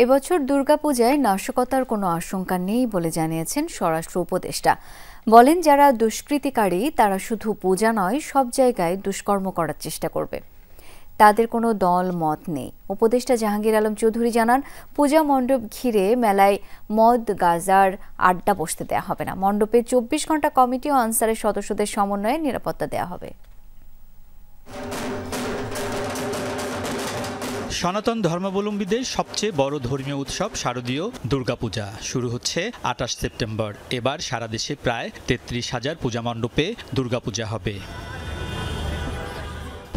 এবছর দুর্গাপূজায় নাশকতার কোনো আশঙ্কা নেই বলে জানিয়েছেন স্বরাষ্ট্র উপদেষ্টা। বলেন, যারা দুষ্কৃতিকারী তারা শুধু পূজা নয়, সব জায়গায় দুষ্কর্ম করার চেষ্টা করবে। তাদের কোনো দল মত নেই। উপদেষ্টা জাহাঙ্গীর আলম চৌধুরী জানান, পূজা মণ্ডপ ঘিরে মেলায় মদ গাঁজার আড্ডা বসতে দেওয়া হবে না। মণ্ডপে 24 ঘণ্টা কমিটি ও আনসারের সদস্যদের সমন্বয়ে নিরাপত্তা দেওয়া হবে। সনাতন ধর্মাবলম্বীদের সবচেয়ে বড় ধর্মীয় উৎসব শারদীয় দুর্গাপূজা শুরু হচ্ছে 28 সেপ্টেম্বর। এবার সারা দেশে প্রায় 33,000 পূজা মণ্ডপে দুর্গাপূজা হবে।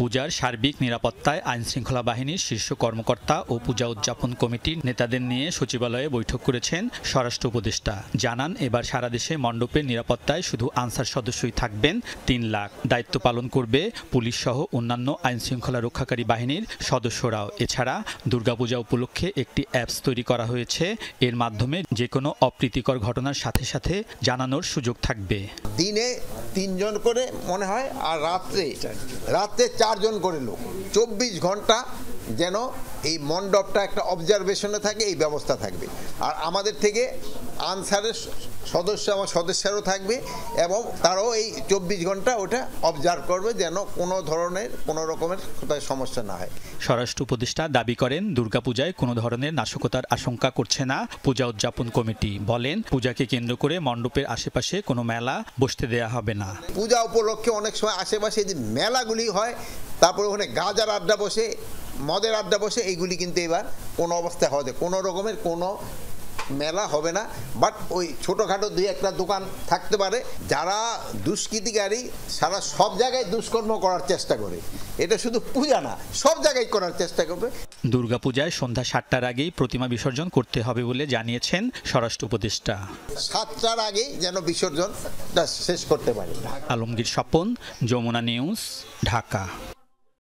পূজার সার্বিক নিরাপত্তায় আইনশৃঙ্খলা বাহিনীর শীর্ষ কর্মকর্তা ও পূজা উদযাপন কমিটির নেতাদের নিয়ে সচিবালয়ে বৈঠক করেছেন স্বরাষ্ট্র উপদেষ্টা। জানান, এবার সারা দেশে মণ্ডপের নিরাপত্তায় শুধু আনসার সদস্যই থাকবেন 3 লাখ। দায়িত্ব পালন করবে পুলিশ সহ অন্যান্য আইনশৃঙ্খলা রক্ষাকারী বাহিনীর সদস্যরাও। এছাড়া দুর্গাপূজা উপলক্ষে একটি অ্যাপস তৈরি করা হয়েছে। এর মাধ্যমে যে কোনো অপ্রীতিকর ঘটনার সাথে সাথে জানানোর সুযোগ থাকবে। দিনে 3 জন করে মনে হয়, আর রাত্রে 4 জন করে লোক। 24 ঘন্টা যেন এই মণ্ডপটা একটা অবজারভেশনে থাকে, এই ব্যবস্থা থাকবে। আর আমাদের থেকে আনসারের আমার সদস্যরাও থাকবে এবং তারাও এই 24 ঘন্টা ওটা অবজার্ভ করবে, যেন কোনো রকমের সমস্যা না হয়। স্বরাষ্ট্র উপদেষ্টা দাবি করেন, দুর্গাপূজায় কোনো ধরনের নাশকতার আশঙ্কা করছে না পূজা উদযাপন কমিটি। বলেন, পূজাকে কেন্দ্র করে মণ্ডপের আশেপাশে কোনো মেলা বসতে দেয়া হবে না। পূজা উপলক্ষে অনেক সময় আশেপাশে যে মেলাগুলি হয়, তারপরে ওখানে গাঁজার আড্ডা বসে, মদের আড্ডা বসে, এইগুলি কিন্তু এবার কোনো অবস্থায় হবে, কোনো রকমের কোনো মেলা হবে না। বাট ওই ছোটোখাটো 2-1টা দোকান থাকতে পারে। যারা দুষ্কৃতিকারী সারা সব জায়গায় দুষ্কর্ম করার চেষ্টা করে, এটা শুধু পূজা না, সব জায়গায় করার চেষ্টা করবে। দুর্গাপূজায় সন্ধ্যা 7টার আগেই প্রতিমা বিসর্জন করতে হবে বলে জানিয়েছেন স্বরাষ্ট্র উপদেষ্টা। 7টার আগেই যেন বিসর্জনটা শেষ করতে পারে। আলমগীর স্বপন, যমুনা নিউজ, ঢাকা।